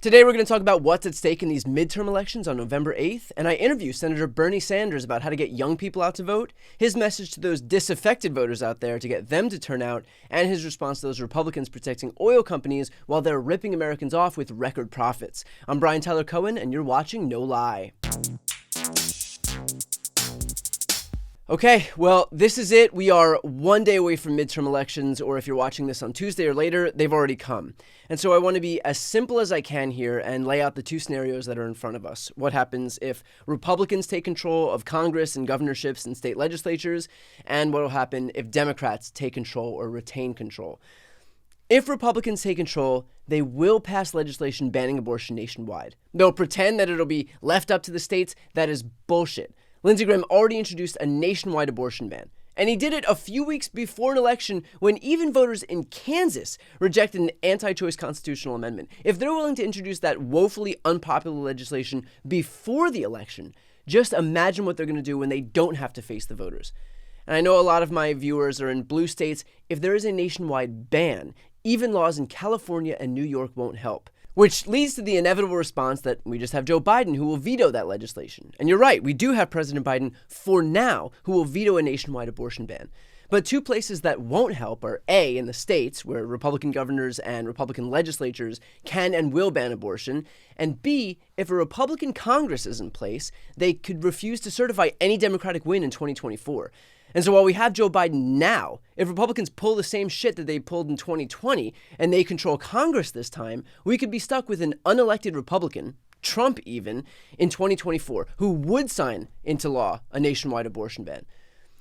Today we're going to talk about what's at stake in these midterm elections on November 8th, and I interview Senator Bernie Sanders about how to get young people out to vote, his message to those disaffected voters out there to get them to turn out, and his response to those Republicans protecting oil companies while they're ripping Americans off with record profits. I'm Brian Tyler Cohen, and you're watching No Lie. Okay, well, this is it. We are one day away from midterm elections, or if you're watching this on Tuesday or later, they've already come. And so I want to be as simple as I can here and lay out the two scenarios that are in front of us. What happens if Republicans take control of Congress and governorships and state legislatures, and what will happen if Democrats take control or retain control. If Republicans take control, they will pass legislation banning abortion nationwide. They'll pretend that it'll be left up to the states. That is bullshit. Lindsey Graham already introduced a nationwide abortion ban, and he did it a few weeks before an election when even voters in Kansas rejected an anti-choice constitutional amendment. If they're willing to introduce that woefully unpopular legislation before the election, just imagine what they're going to do when they don't have to face the voters. And I know a lot of my viewers are in blue states. If there is a nationwide ban, even laws in California and New York won't help. Which leads to the inevitable response that we just have Joe Biden who will veto that legislation. And you're right, we do have President Biden for now who will veto a nationwide abortion ban. But two places that won't help are A, in the states where Republican governors and Republican legislatures can and will ban abortion, and B, if a Republican Congress is in place, they could refuse to certify any Democratic win in 2024. And so while we have Joe Biden now, if Republicans pull the same shit that they pulled in 2020 and they control Congress this time, we could be stuck with an unelected Republican, Trump even, in 2024, who would sign into law a nationwide abortion ban.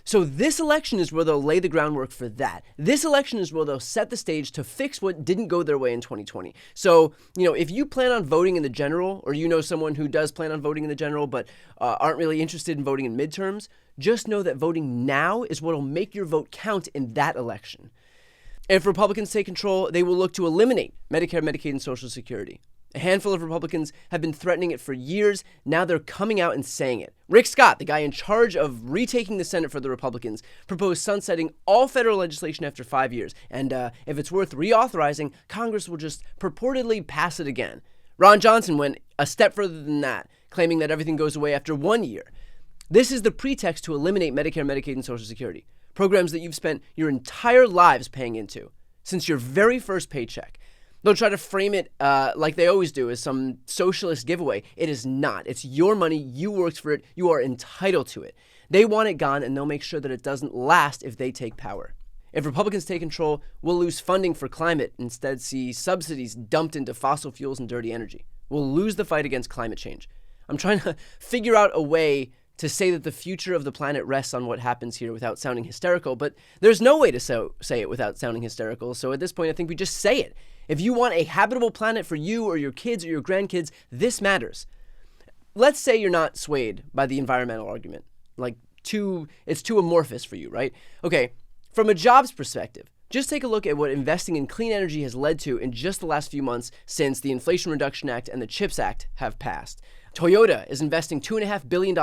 So this election is where they'll lay the groundwork for that. This election is where they'll set the stage to fix what didn't go their way in 2020. So, if you plan on voting in the general, or you know someone who does plan on voting in the general but aren't really interested in voting in midterms, just know that voting now is what will make your vote count in that election. If Republicans take control, they will look to eliminate Medicare, Medicaid, and Social Security. A handful of Republicans have been threatening it for years. Now they're coming out and saying it. Rick Scott, the guy in charge of retaking the Senate for the Republicans, proposed sunsetting all federal legislation after 5 years. And if it's worth reauthorizing, Congress will just purportedly pass it again. Ron Johnson went a step further than that, claiming that everything goes away after 1 year. This is the pretext to eliminate Medicare, Medicaid, and Social Security, programs that you've spent your entire lives paying into, since your very first paycheck. They'll try to frame it like they always do as some socialist giveaway. It is not. It's your money. You worked for it. You are entitled to it. They want it gone, and they'll make sure that it doesn't last if they take power. If Republicans take control, we'll lose funding for climate, instead see subsidies dumped into fossil fuels and dirty energy. We'll lose the fight against climate change. I'm trying to figure out a way to say that the future of the planet rests on what happens here without sounding hysterical, but there's no way to say it without sounding hysterical. So at this point, I think we just say it. If you want a habitable planet for you or your kids or your grandkids, this matters. Let's say you're not swayed by the environmental argument. It's too amorphous for you, right? Okay, from a jobs perspective, just take a look at what investing in clean energy has led to in just the last few months since the Inflation Reduction Act and the CHIPS Act have passed. Toyota is investing $2.5 billion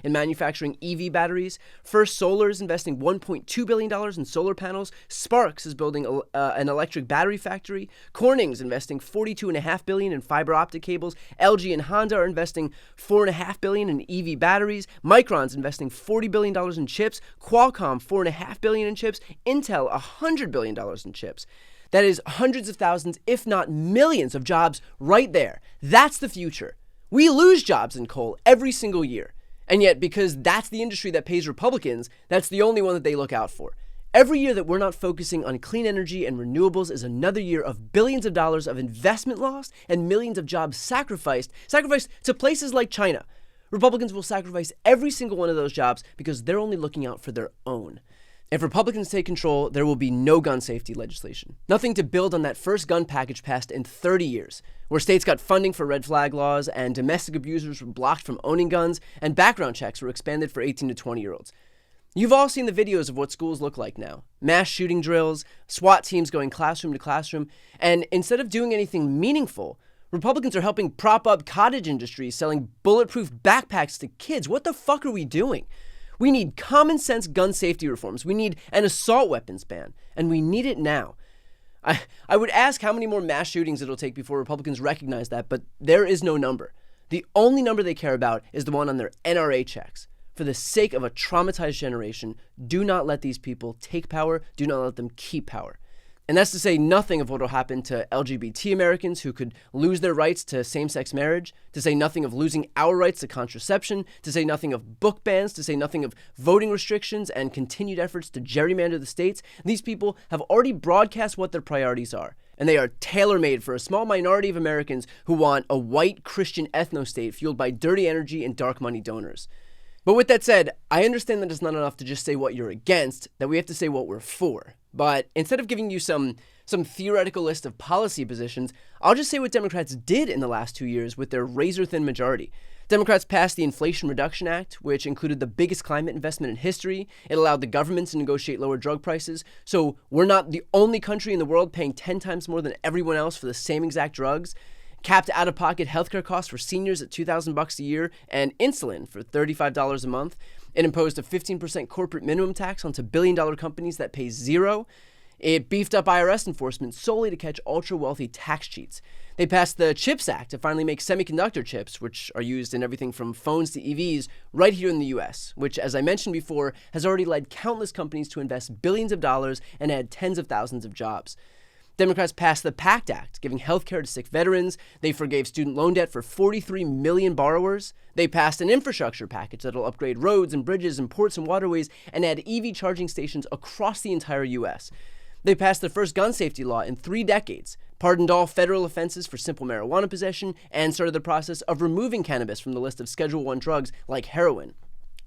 in manufacturing EV batteries. First Solar is investing $1.2 billion in solar panels. Sparks is building an electric battery factory. Corning's investing $42.5 billion in fiber optic cables. LG and Honda are investing $4.5 billion in EV batteries. Micron's investing $40 billion in chips. Qualcomm, $4.5 billion in chips. Intel, $100 billion in chips. That is hundreds of thousands, if not millions of jobs right there. That's the future. We lose jobs in coal every single year. And yet, because that's the industry that pays Republicans, that's the only one that they look out for. Every year that we're not focusing on clean energy and renewables is another year of billions of dollars of investment lost and millions of jobs sacrificed to places like China. Republicans will sacrifice every single one of those jobs because they're only looking out for their own. If Republicans take control, there will be no gun safety legislation. Nothing to build on that first gun package passed in 30 years, where states got funding for red flag laws and domestic abusers were blocked from owning guns and background checks were expanded for 18 to 20-year-olds. You've all seen the videos of what schools look like now. Mass shooting drills, SWAT teams going classroom to classroom, and instead of doing anything meaningful, Republicans are helping prop up cottage industries selling bulletproof backpacks to kids. What the fuck are we doing? We need common sense gun safety reforms. We need an assault weapons ban, and we need it now. I would ask how many more mass shootings it'll take before Republicans recognize that, but there is no number. The only number they care about is the one on their NRA checks. For the sake of a traumatized generation, do not let these people take power. Do not let them keep power. And that's to say nothing of what will happen to LGBT Americans who could lose their rights to same-sex marriage, to say nothing of losing our rights to contraception, to say nothing of book bans, to say nothing of voting restrictions and continued efforts to gerrymander the states. These people have already broadcast what their priorities are, and they are tailor-made for a small minority of Americans who want a white Christian ethno-state fueled by dirty energy and dark money donors. But with that said, I understand that it's not enough to just say what you're against, that we have to say what we're for. But instead of giving you some theoretical list of policy positions, I'll just say what Democrats did in the last 2 years with their razor-thin majority. Democrats passed the Inflation Reduction Act, which included the biggest climate investment in history. It allowed the government to negotiate lower drug prices, so we're not the only country in the world paying 10 times more than everyone else for the same exact drugs. Capped out-of-pocket healthcare costs for seniors at $2,000 a year, and insulin for $35 a month. It imposed a 15% corporate minimum tax onto billion-dollar companies that pay zero. It beefed up IRS enforcement solely to catch ultra-wealthy tax cheats. They passed the CHIPS Act to finally make semiconductor chips, which are used in everything from phones to EVs, right here in the U.S., which, as I mentioned before, has already led countless companies to invest billions of dollars and add tens of thousands of jobs. Democrats passed the PACT Act, giving health care to sick veterans. They forgave student loan debt for 43 million borrowers. They passed an infrastructure package that'll upgrade roads and bridges and ports and waterways and add EV charging stations across the entire U.S. They passed the first gun safety law in 3 decades, pardoned all federal offenses for simple marijuana possession, and started the process of removing cannabis from the list of Schedule I drugs like heroin.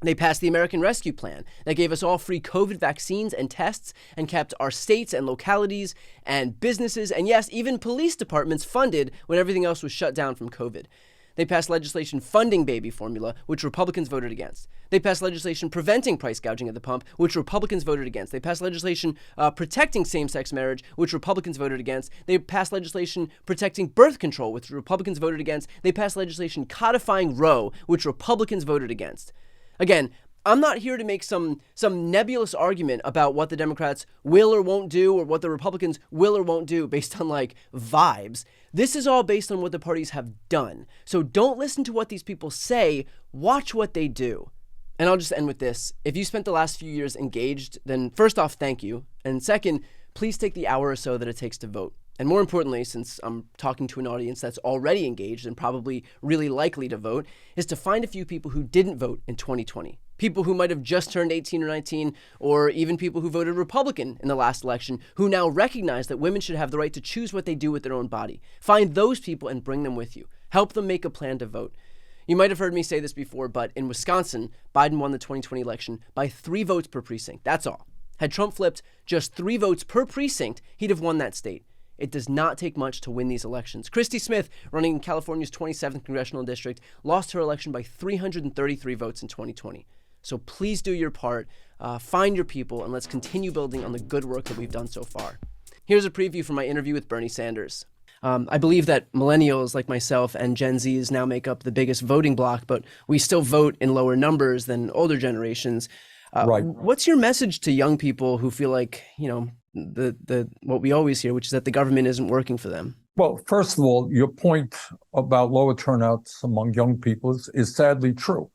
They passed the American Rescue Plan that gave us all free COVID vaccines and tests and kept our states and localities and businesses and, yes, even police departments funded when everything else was shut down from COVID. They passed legislation funding baby formula, which Republicans voted against. They passed legislation preventing price gouging at the pump, which Republicans voted against. They passed legislation protecting same-sex marriage, which Republicans voted against. They passed legislation protecting birth control, which Republicans voted against. They passed legislation codifying Roe, which Republicans voted against. Again, I'm not here to make some nebulous argument about what the Democrats will or won't do or what the Republicans will or won't do based on like vibes. This is all based on what the parties have done. So don't listen to what these people say, watch what they do. And I'll just end with this. If you spent the last few years engaged, then first off, thank you. And second, please take the hour or so that it takes to vote. And more importantly, since I'm talking to an audience that's already engaged and probably really likely to vote, is to find a few people who didn't vote in 2020. People who might have just turned 18 or 19, or even people who voted Republican in the last election, who now recognize that women should have the right to choose what they do with their own body. Find those people and bring them with you. Help them make a plan to vote. You might have heard me say this before, but in Wisconsin, Biden won the 2020 election by 3 votes per precinct. That's all. Had Trump flipped just 3 votes per precinct, he'd have won that state. It does not take much to win these elections. Christy Smith, running in California's 27th congressional district, lost her election by 333 votes in 2020. So please do your part, find your people, and let's continue building on the good work that we've done so far. Here's a preview from my interview with Bernie Sanders. I believe that millennials like myself and Gen Zs now make up the biggest voting bloc, but we still vote in lower numbers than older generations. Right. What's your message to young people who feel like, the what we always hear, which is that the government isn't working for them? Well, first of all, your point about lower turnouts among young people is sadly true.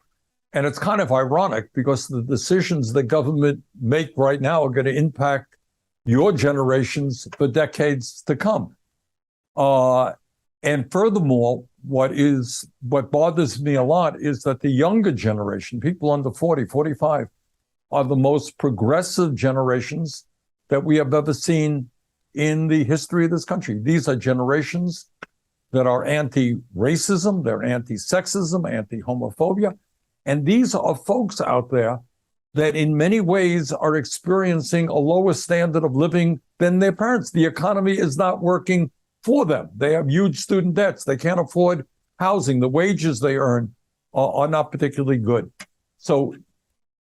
And it's kind of ironic because the decisions the government make right now are going to impact your generations for decades to come. And furthermore, what bothers me a lot is that the younger generation, people under 40, 45, are the most progressive generations that we have ever seen in the history of this country. These are generations that are anti-racism, they're anti-sexism, anti-homophobia. And these are folks out there that in many ways are experiencing a lower standard of living than their parents. The economy is not working for them. They have huge student debts. They can't afford housing. The wages they earn are not particularly good. So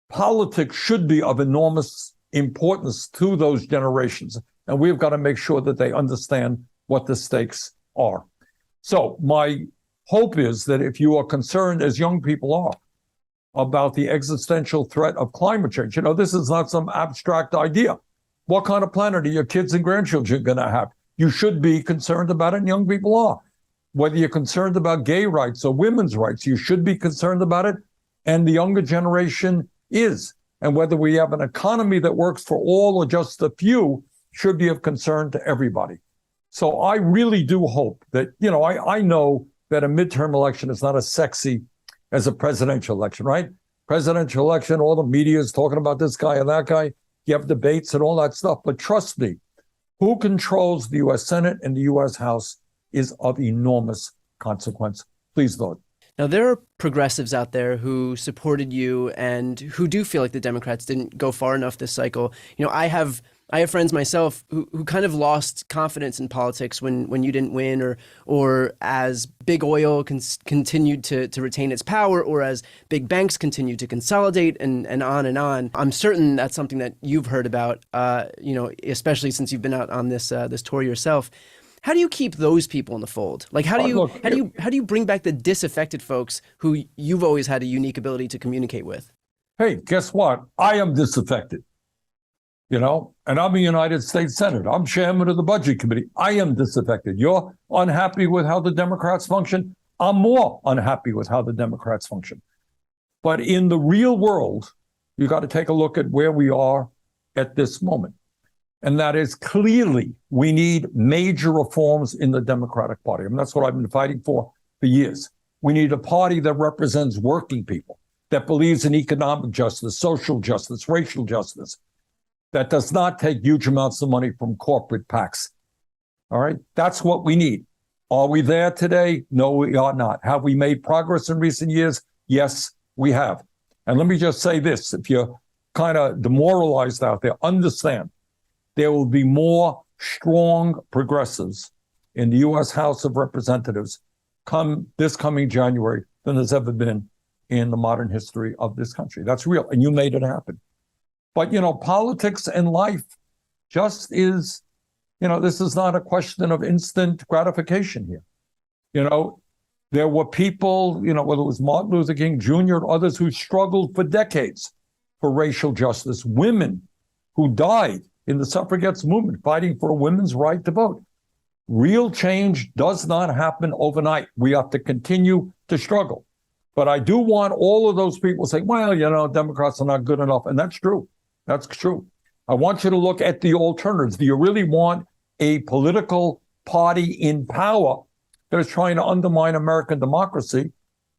politics should be of enormous importance to those generations. And we've got to make sure that they understand what the stakes are. So my hope is that if you are concerned, as young people are, about the existential threat of climate change, this is not some abstract idea. What kind of planet are your kids and grandchildren going to have? you should be concerned about it, and young people are. Whether you're concerned about gay rights or women's rights, you should be concerned about it, and the younger generation is. And whether we have an economy that works for all or just a few should be of concern to everybody. So I really do hope that, I know that a midterm election is not as sexy as a presidential election, right? Presidential election, all the media is talking about this guy and that guy. You have debates and all that stuff. But trust me, who controls the U.S. Senate and the U.S. House is of enormous consequence. Please vote. Now, there are progressives out there who supported you and who do feel like the Democrats didn't go far enough this cycle. I have friends myself who kind of lost confidence in politics when you didn't win, or as big oil continued to retain its power, or as big banks continued to consolidate, and on and on. I'm certain that's something that you've heard about, especially since you've been out on this tour yourself. How do you keep those people in the fold? Like, how do you bring back the disaffected folks who you've always had a unique ability to communicate with? Hey, guess what? I am disaffected, and I'm a United States Senator. I'm chairman of the Budget Committee. I am disaffected. You're unhappy with how the Democrats function. I'm more unhappy with how the Democrats function. But in the real world, you got to take a look at where we are at this moment. And that is, clearly we need major reforms in the Democratic Party. That's what I've been fighting for years. We need a party that represents working people, that believes in economic justice, social justice, racial justice, that does not take huge amounts of money from corporate PACs. All right? That's what we need. Are we there today? No, we are not. Have we made progress in recent years? Yes, we have. And let me just say this. If you're kind of demoralized out there, understand there will be more strong progressives in the U.S. House of Representatives this coming January than there's ever been in the modern history of this country. That's real. And you made it happen. But, politics and life just is, this is not a question of instant gratification here. There were people, whether it was Martin Luther King Jr. or others, who struggled for decades for racial justice, women who died in the suffragettes movement fighting for a women's right to vote. Real change does not happen overnight. We have to continue to struggle. But I do want all of those people to say, well, Democrats are not good enough. And that's true. That's true. I want you to look at the alternatives. Do you really want a political party in power that is trying to undermine American democracy,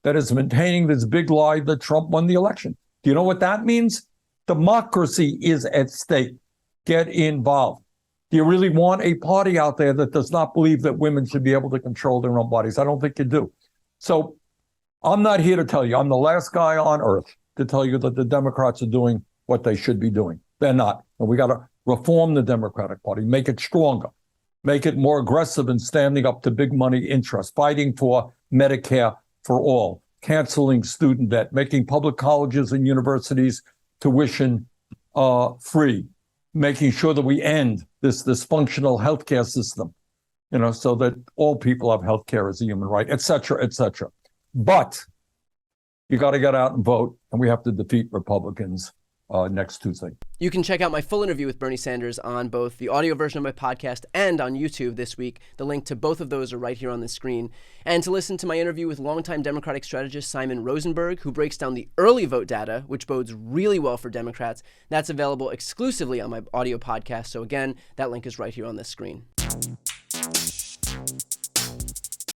that is maintaining this big lie that Trump won the election? Do you know what that means? Democracy is at stake. Get involved. Do you really want a party out there that does not believe that women should be able to control their own bodies? I don't think you do. So I'm not here to tell you. I'm the last guy on earth to tell you that the Democrats are doing what they should be doing. They're not. And we got to reform the Democratic Party, make it stronger, make it more aggressive in standing up to big money interests, fighting for Medicare for all, canceling student debt, making public colleges and universities tuition free, making sure that we end this dysfunctional healthcare system, so that all people have healthcare as a human right, et cetera, et cetera. But you got to get out and vote, and we have to defeat Republicans next Tuesday. You can check out my full interview with Bernie Sanders on both the audio version of my podcast and on YouTube this week. The link to both of those are right here on the screen. And to listen to my interview with longtime Democratic strategist Simon Rosenberg, who breaks down the early vote data, which bodes really well for Democrats, that's available exclusively on my audio podcast. So again, that link is right here on this screen.